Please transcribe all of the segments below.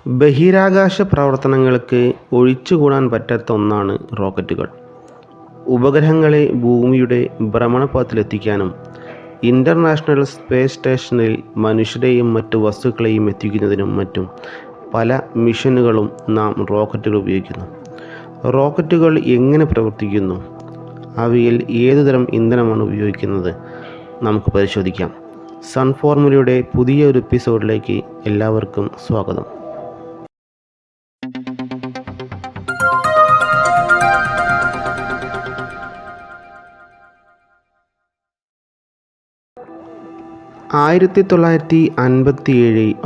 ബഹിരാകാശ പ്രവർത്തനങ്ങൾക്ക് ഒഴിച്ചുകൂടാൻ പറ്റാത്ത ഒന്നാണ് റോക്കറ്റുകൾ. ഉപഗ്രഹങ്ങളെ ഭൂമിയുടെ ഭ്രമണപഥത്തിലെത്തിക്കാനും ഇൻ്റർനാഷണൽ സ്പേസ് സ്റ്റേഷനിൽ മനുഷ്യരെയും മറ്റു വസ്തുക്കളെയും എത്തിക്കുന്നതിനും മറ്റും പല മിഷനുകളും നാം റോക്കറ്റുകൾ ഉപയോഗിക്കുന്നു. റോക്കറ്റുകൾ എങ്ങനെ പ്രവർത്തിക്കുന്നു? അവയിൽ ഏതുതരം ഇന്ധനമാണ് ഉപയോഗിക്കുന്നത്? നമുക്ക് പരിശോധിക്കാം. സൺ ഫോർമുലയുടെ പുതിയ ഒരു എപ്പിസോഡിലേക്ക് എല്ലാവർക്കും സ്വാഗതം.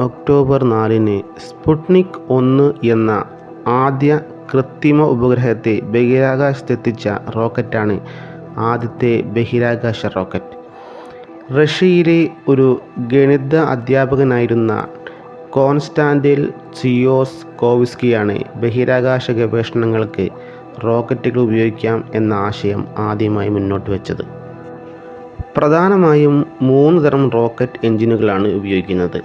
ഒക്ടോബർ 4 സ്പുട്നിക് 1 എന്ന ആദ്യ കൃത്രിമ ഉപഗ്രഹത്തെ ബഹിരാകാശത്തെത്തിച്ച റോക്കറ്റാണ് ആദ്യത്തെ ബഹിരാകാശ റോക്കറ്റ്. റഷ്യയിലെ ഒരു ഗണിത അധ്യാപകനായിരുന്ന കോൺസ്റ്റാന്റിൻ tsiolkovskyയാണ് ബഹിരാകാശ ഗവേഷണങ്ങൾക്ക് റോക്കറ്റുകൾ ഉപയോഗിക്കാം എന്ന ആശയം ആദ്യമായി മുന്നോട്ട് വച്ചത്. പ്രധാനമായും 3 തരം റോക്കറ്റ് എഞ്ചിനുകളാണ് ഉപയോഗിക്കുന്നത്: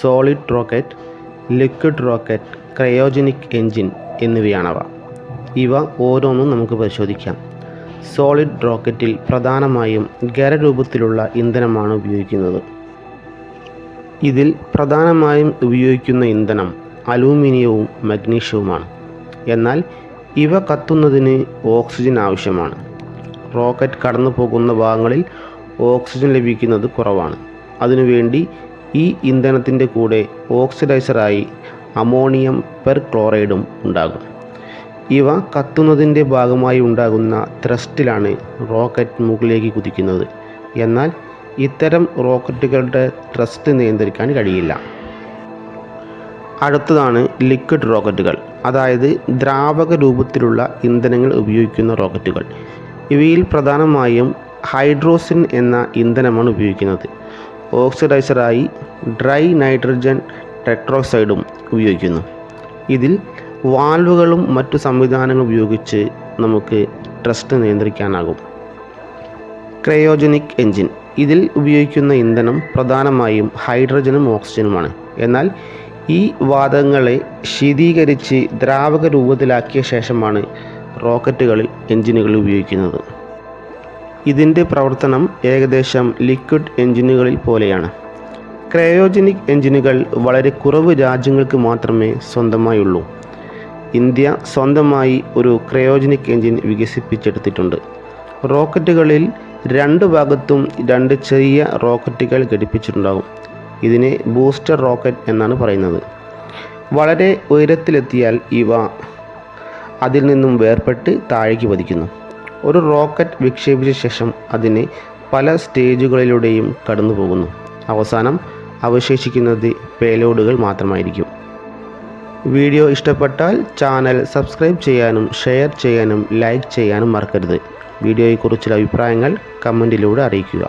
solid rocket, liquid rocket, cryogenic engine എന്നിവയാണവ. ഇവ ഓരോന്നും നമുക്ക് പരിശോധിക്കാം. സോളിഡ് റോക്കറ്റിൽ പ്രധാനമായും ഖരരൂപത്തിലുള്ള ഇന്ധനമാണ് ഉപയോഗിക്കുന്നത്. ഇതിൽ പ്രധാനമായും ഉപയോഗിക്കുന്ന ഇന്ധനം അലൂമിനിയവും മഗ്നീഷ്യവുമാണ്. എന്നാൽ ഇവ കത്തുന്നതിന് ഓക്സിജൻ ആവശ്യമാണ്. റോക്കറ്റ് കടന്നു പോകുന്ന ഭാഗങ്ങളിൽ ഓക്സിജൻ ലഭിക്കുന്നത് കുറവാണ്. അതിനുവേണ്ടി ഈ ഇന്ധനത്തിൻ്റെ കൂടെ ഓക്സിഡൈസറായി അമോണിയം പെർക്ലോറൈഡും ഉണ്ടാകും. ഇവ കത്തുന്നതിൻ്റെ ഭാഗമായി ഉണ്ടാകുന്ന ത്രസ്റ്റിലാണ് റോക്കറ്റ് മുകളിലേക്ക് കുതിക്കുന്നത്. എന്നാൽ ഇത്തരം റോക്കറ്റുകളുടെ ത്രസ്റ്റ് നിയന്ത്രിക്കാൻ കഴിയില്ല. അടുത്തതാണ് ലിക്വിഡ് റോക്കറ്റുകൾ, അതായത് ദ്രാവക രൂപത്തിലുള്ള ഇന്ധനങ്ങൾ ഉപയോഗിക്കുന്ന റോക്കറ്റുകൾ. ഇവയിൽ പ്രധാനമായും ഹൈഡ്രോസിൻ എന്ന ഇന്ധനമാണ് ഉപയോഗിക്കുന്നത്. ഓക്സിഡൈസറായി ഡ്രൈ നൈട്രജൻ ടെട്രോക്സൈഡും ഉപയോഗിക്കുന്നു. ഇതിൽ വാൽവുകളും മറ്റു സംവിധാനങ്ങളും ഉപയോഗിച്ച് നമുക്ക് ത്രസ്റ്റ് നിയന്ത്രിക്കാനാകും. ക്രയോജനിക് എഞ്ചിൻ, ഇതിൽ ഉപയോഗിക്കുന്ന ഇന്ധനം പ്രധാനമായും ഹൈഡ്രജനും ഓക്സിജനുമാണ്. എന്നാൽ ഈ വാതകങ്ങളെ ശീതീകരിച്ച് ദ്രാവക രൂപത്തിലാക്കിയ ശേഷമാണ് റോക്കറ്റുകളിൽ എഞ്ചിനുകൾ ഉപയോഗിക്കുന്നത്. ഇതിൻ്റെ പ്രവർത്തനം ഏകദേശം ലിക്വിഡ് എഞ്ചിനുകളിൽ പോലെയാണ്. ക്രയോജനിക് എഞ്ചിനുകൾ വളരെ കുറവ് രാജ്യങ്ങൾക്ക് മാത്രമേ സ്വന്തമായുള്ളൂ. ഇന്ത്യ സ്വന്തമായി ഒരു ക്രയോജനിക് എഞ്ചിൻ വികസിപ്പിച്ചെടുത്തിട്ടുണ്ട്. റോക്കറ്റുകളിൽ 2 ഭാഗത്തും 2 ചെറിയ റോക്കറ്റുകൾ ഘടിപ്പിച്ചിട്ടുണ്ടാകും. ഇതിനെ ബൂസ്റ്റർ റോക്കറ്റ് എന്നാണ് പറയുന്നത്. വളരെ ഉയരത്തിലെത്തിയാൽ ഇവ അതിൽ നിന്നും വേർപെട്ട് താഴേക്ക് പതിക്കുന്നു. ഒരു റോക്കറ്റ് വിക്ഷേപിച്ച ശേഷം അതിനെ പല സ്റ്റേജുകളിലൂടെയും കടന്നു പോകുന്നു. അവസാനം അവശേഷിക്കുന്നത് പേലോഡുകൾ മാത്രമായിരിക്കും. വീഡിയോ ഇഷ്ടപ്പെട്ടാൽ ചാനൽ സബ്സ്ക്രൈബ് ചെയ്യാനും ഷെയർ ചെയ്യാനും ലൈക്ക് ചെയ്യാനും മറക്കരുത്. വീഡിയോയെക്കുറിച്ചുള്ള അഭിപ്രായങ്ങൾ കമൻറ്റിലൂടെ അറിയിക്കുക.